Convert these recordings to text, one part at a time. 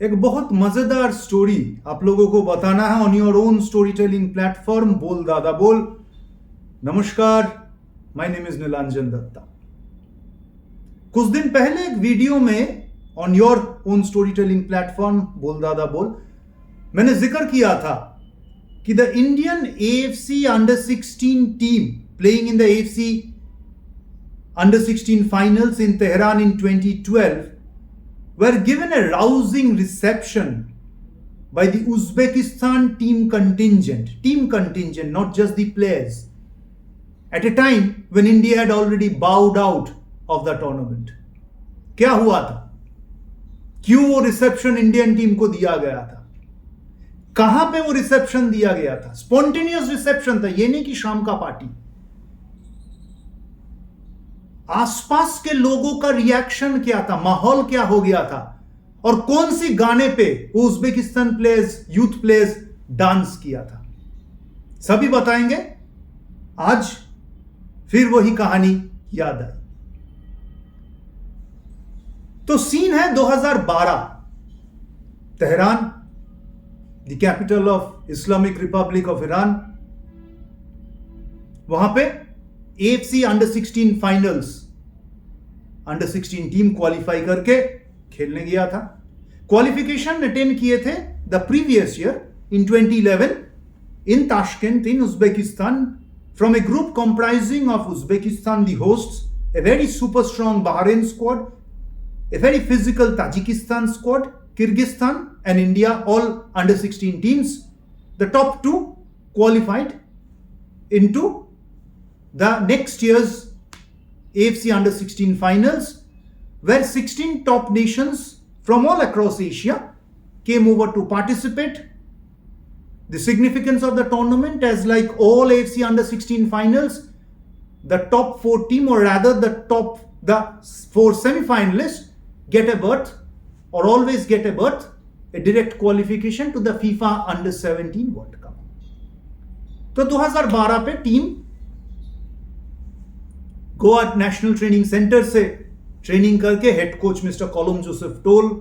एक बहुत मजेदार स्टोरी आप लोगों को बताना है on your own storytelling platform Bol Dada बोल। नमस्कार, my name is Nilanjan Dutta. कुछ दिन पहले एक वीडियो में on your own storytelling platform Bol Dada बोल मैंने जिक्र किया था कि the Indian AFC under 16 team playing in the AFC under 16 finals in Tehran in 2012 were given a rousing reception by the Uzbekistan team contingent, not just the players, at a time when India had already bowed out of the tournament. क्या हुआ था? क्यों वो reception Indian team को दिया गया था? कहां पे वो रिसेप्शन दिया गया था? स्पॉन्टेनियस रिसेप्शन था, ये नहीं कि शाम का पार्टी। आसपास के लोगों का रिएक्शन क्या था, माहौल क्या हो गया था, और कौन सी गाने पे Uzbekistan players, youth players dance किया था, सभी बताएंगे। आज फिर वही कहानी याद आई। तो सीन है 2012, Tehran, the capital of Islamic Republic of Iran. वहां पे AFC under 16 finals, under 16 team qualify करके खेलने गया था। क्वालिफिकेशन अटेंड किए थे the previous year in 2011 in Tashkent in Uzbekistan from A group comprising of Uzbekistan the hosts, a very super strong Bahrain squad, a very physical Tajikistan squad, Kyrgyzstan and India, all under 16 teams. The top two qualified into the next year's AFC under 16 finals, where 16 top nations from all across Asia came over to participate. The significance of the tournament, as like all AFC under 16 finals, the top four team, or rather the four semi-finalists get a berth, or always get a berth, a direct qualification to the FIFA under 17 World Cup. तो 2012 पे team Goa national training centre से training करके head coach mister कॉलम Joseph टोल,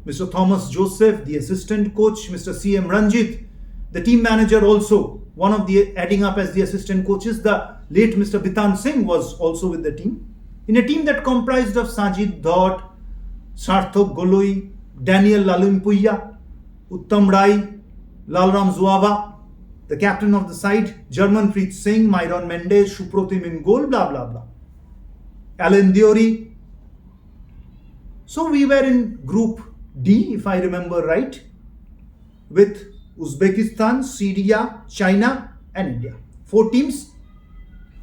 mister Thomas Joseph, the assistant coach mister CM Ranjit, the team manager also, one of the adding up as the assistant coaches, the late Mr. Bitan Singh was also with the team, in a team that comprised of Sajid Dhot, Sarthak Goloi, Daniel Lalimpuya, Uttam Rai, Lalram Zuava, the captain of the side, Jarmanpreet Singh, Myron Mendes, Shuprotim in goal, blah blah blah, Alan Diori. So we were in Group D, if I remember right, with Uzbekistan, Syria, China and India. 4 teams,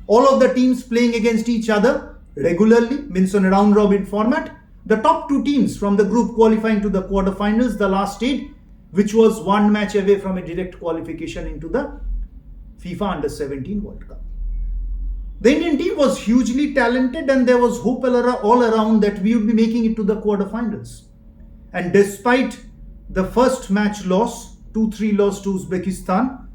all of the teams playing against each other regularly, means on a round robin format. The top 2 teams from the group qualifying to the quarterfinals, the last stage, which was 1 match away from a direct qualification into the FIFA under 17 World Cup. The Indian team was hugely talented and there was hope all around that we would be making it to the quarterfinals. And despite the first match loss, 2-3 loss to Uzbekistan,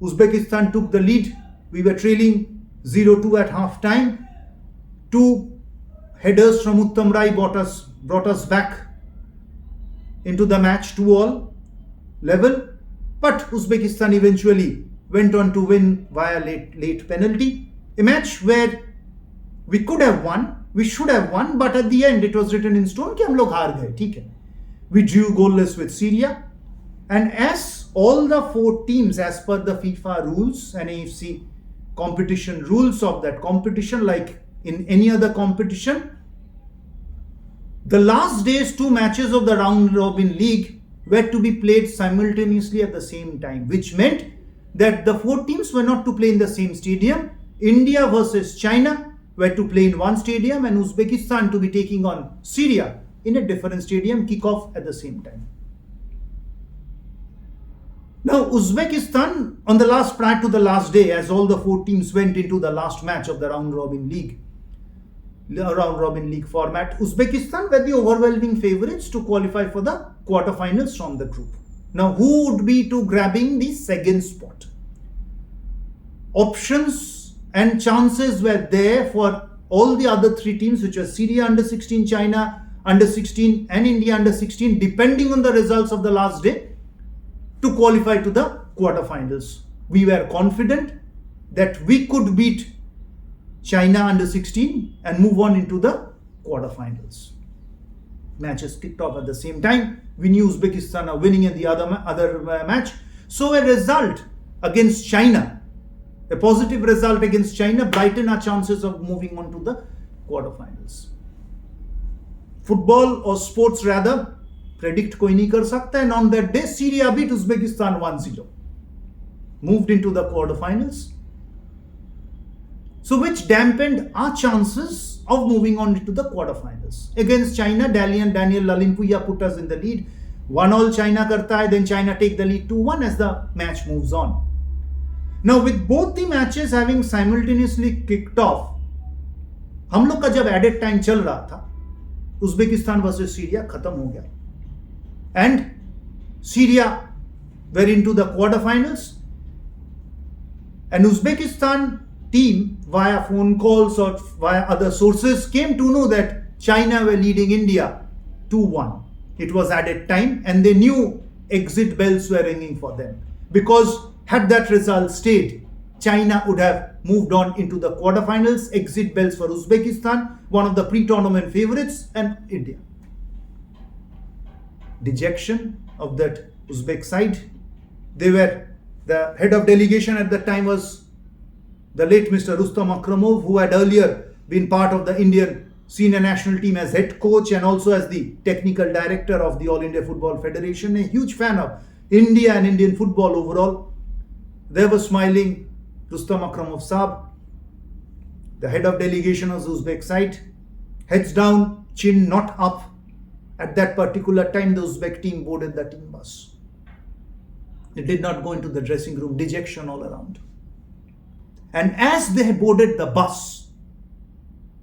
Uzbekistan took the lead. We were trailing 0-2 at half time. 2 headers from Uttam Rai brought us back into the match 2-all level, but Uzbekistan eventually went on to win via late penalty. A match where we could have won, we should have won, but at the end it was written in stone कि हम लोग हार गए, ठीक है. We drew goalless with Syria, and as all the 4 teams, as per the FIFA rules and AFC competition rules of that competition, like in any other competition, the last day's 2 matches of the round robin league were to be played simultaneously at the same time, which meant that the 4 teams were not to play in the same stadium. India versus China were to play in one stadium, and Uzbekistan to be taking on Syria in a different stadium, kick off at the same time. Now Uzbekistan, prior to the last day, as all the 4 teams went into the last match of the round robin league format, Uzbekistan were the overwhelming favorites to qualify for the quarterfinals from the group. Now who would be to grabbing the second spot? Options and chances were there for all the other 3 teams, which were Syria under 16, China under 16 and India under 16, depending on the results of the last day, to qualify to the quarterfinals. We were confident that we could beat China under 16 and move on into the quarterfinals. Matches kicked off at the same time. We knew Uzbekistan are winning in the other match. So a result against China, a positive result against China, brighten our chances of moving on to the quarterfinals. Football or sports rather, predict कोई नहीं कर सकता, and on that day Syria beat Uzbekistan 1-0, moved into the quarterfinals, so which dampened our chances of moving on into the quarterfinals. Against China, Daniel Lalimpuya put us in the lead. 1-1 China करता है, then China take the lead 2-1 as the match moves on. Now with both the matches having simultaneously kicked off, हम लोग का जब added time चल रहा था, Uzbekistan versus Syria खत्म हो गया, and Syria were into the quarterfinals, and Uzbekistan team via phone calls or via other sources came to know that China were leading India 2-1. It was added time and they knew exit bells were ringing for them, because had that result stayed, China would have moved on into the quarterfinals. Exit bells for Uzbekistan, one of the pre-tournament favorites, and India. Dejection of that Uzbek side. The head of delegation at that time was the late Mr. Rustam Akramov, who had earlier been part of the Indian senior national team as head coach and also as the technical director of the All India Football Federation. A huge fan of India and Indian football overall. There was smiling Rustam Akramov Saab, the head of delegation of the Uzbek side, heads down, chin not up. At that particular time, the Uzbek team boarded the team bus. They did not go into the dressing room, dejection all around. And as they boarded the bus,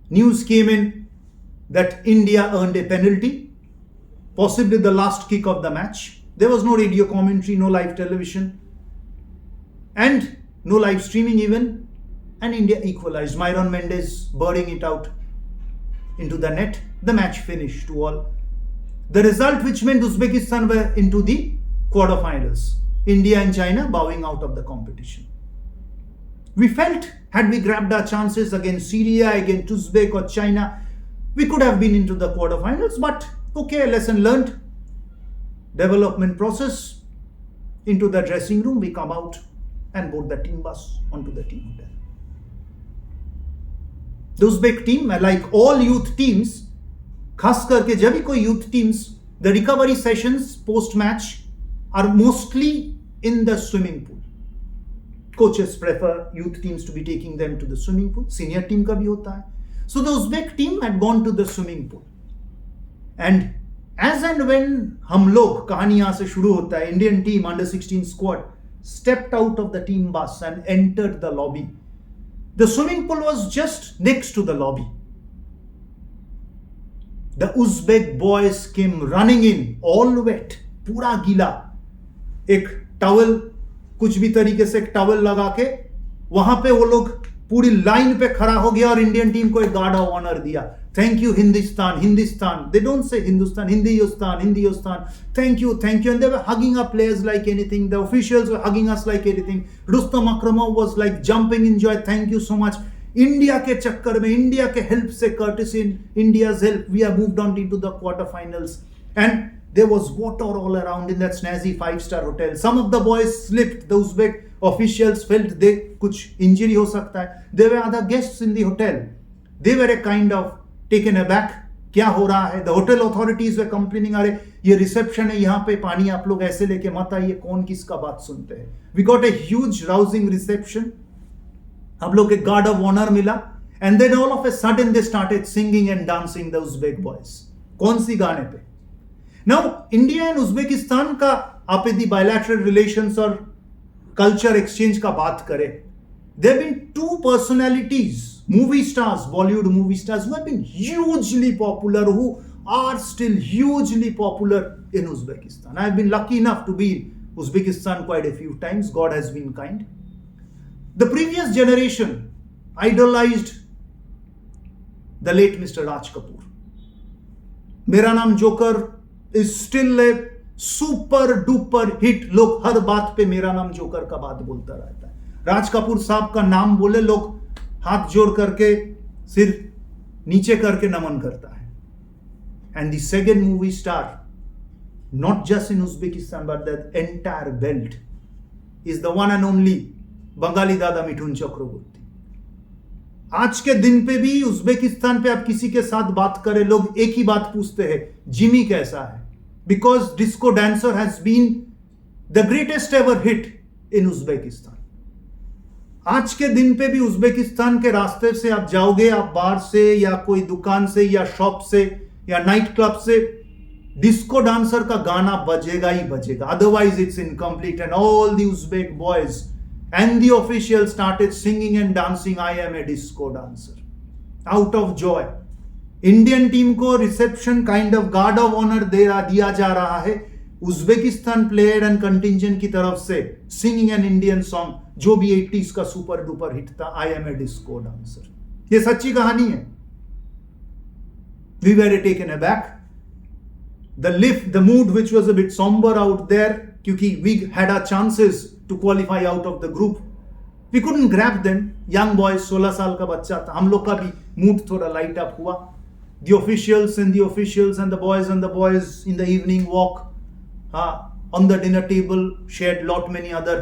news came in that India earned a penalty, possibly the last kick of the match. There was no radio commentary, no live television, and no live streaming even. And India equalized. Myron Mendes birding it out into the net. The match finished 2-2. The result which meant Uzbekistan were into the quarterfinals. India and China bowing out of the competition. We felt, had we grabbed our chances against Syria, against Uzbek or China, we could have been into the quarterfinals. But okay, lesson learned. Development process. Into the dressing room, we come out and board the team bus onto the team hotel. The Uzbek team, like all youth teams, खास करके जब भी कोई youth teams, the recovery sessions post match are mostly in the swimming pool. Coaches prefer youth teams to be taking them to the swimming pool. Senior team का भी होता है. So the Uzbek team had gone to the swimming pool. And as and when हम लोग, कहानी यहाँ से शुरू होता है, Indian team under 16 squad stepped out of the team bus and entered the lobby. The swimming pool was just next to the lobby. The Uzbek boys came running in, all wet, पूरा गीला. एक towel, कुछ भी तरीके से एक towel लगा के वहां पे वो लोग पूरी लाइन पे खड़ा हो गया और इंडियन टीम को एक गार्ड ऑफ ऑनर दिया. Thank you Hindustan, Hindustan. They don't say Hindustan, Hindustan, Hindustan. Thank you, thank you. And they were hugging our players like anything. The officials were hugging us like anything. Rustam Akramov was like jumping in joy. Thank you so much. India के चक्कर में, India के help से, courtesy in India's help, we have moved on into the quarterfinals. And there was water all around in that snazzy 5-star hotel. Some of the boys slipped. The Uzbek officials felt they कुछ injury हो सकता है. There were other guests in the hotel. They were a kind of taken aback. क्या हो रहा है? The hotel authorities were complaining, अरे ये रिसेप्शन है, यहाँ पे पानी आप लोग ऐसे लेके मत आइए, कौन किसका बात सुनते हैं. We got a huge rousing reception. हम लोग एक गार्ड ऑफ ऑनर मिला. And then all of a sudden they started singing and dancing, the Uzbek boys. कौन सी गाने पे? Now India and Uzbekistan का आप यदि bilateral relations और culture exchange का बात करें, there have been two personalities, movie stars, Bollywood movie stars, who have been hugely popular, who are still hugely popular in Uzbekistan. I have been lucky enough to be in Uzbekistan quite a few times. God has been kind. The previous generation idolized the late Mr. Raj Kapoor. मेरा नाम joker is still a super duper hit. लोग हर बात पे मेरा नाम joker का बात बोलता रहता है। राज कपूर साहब का नाम बोले लोग हाथ जोड़ करके सिर नीचे करके नमन करता है। And the second movie star not just in Uzbekistan but the entire belt is the one and only Bengali दादा मिठुन चक्रवर्ती। आज के दिन पे भी उज्बेकिस्तान पे आप किसी के साथ बात करें, लोग एक ही बात पूछते हैं, जिमी कैसा है? Because disco dancer has been the greatest ever hit in Uzbekistan. आज के दिन पे भी उज्बेकिस्तान के रास्ते से आप जाओगे, आप बार से या कोई दुकान से या शॉप से या नाइट क्लब से, डिस्को डांसर का गाना बजेगा ही बजेगा, otherwise it's incomplete. And all the Uzbek boys and the officials started singing and dancing, I am a disco dancer, out of joy. Indian team को reception kind of guard of honour दिया जा रहा है Uzbekistan player and contingent की तरफ से, singing an Indian song जो भी 80s का सुपर डुपर हिट था, I am a disco dancer. ये सच्ची कहानी है। We were taken aback. The lift, the mood which was a bit somber out there, क्योंकि we had our chances to qualify out of the group, we couldn't grab them. Young boys, 16 साल का बच्चा था, हम लोग का भी mood थोड़ा लाइट अप हुआ। The officials and the boys in the evening walk on the dinner table shared lot many other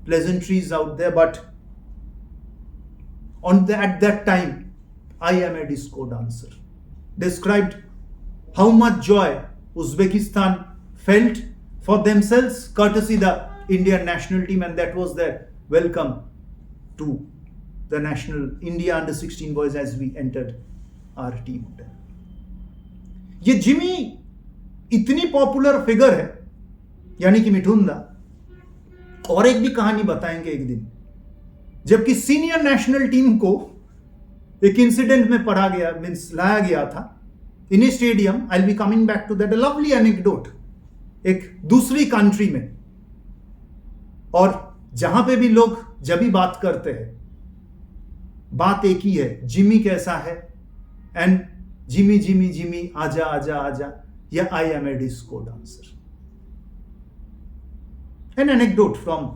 pleasantries out there, but at that time, I am a disco dancer described how much joy Uzbekistan felt for themselves, courtesy the Indian national team, and that was their welcome to the national India under-16 boys as we entered our team hotel. ये Jimmy इतनी popular figure है, यानी कि मिठुन दा, और एक भी कहानी बताएंगे एक दिन, जबकि सीनियर नेशनल टीम को एक इंसिडेंट में पढ़ा गया, मीन्स लाया गया था in a stadium. I'll be coming back to that. A lovely anecdote. एक दूसरी कंट्री में, और जहां पे भी लोग जब भी बात करते हैं, बात एक ही है, जिमी कैसा है, एंड जिमी जिमी जिमी आजा आजा आजा, या I am a disco dancer. An anecdote from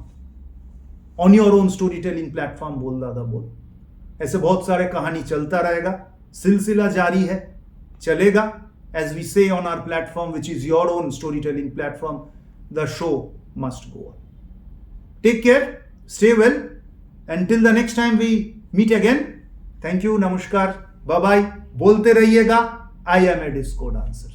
on your own storytelling platform Bol Dada बोल। ऐसे बहुत सारे कहानी चलता रहेगा, सिलसिला जारी है, चलेगा। As we say on our platform, which is your own storytelling platform, the show must go on. Take care, stay well. Until the next time we meet again. Thank you, namaskar, bye bye. बोलते रहिएगा, I am a disco dancer.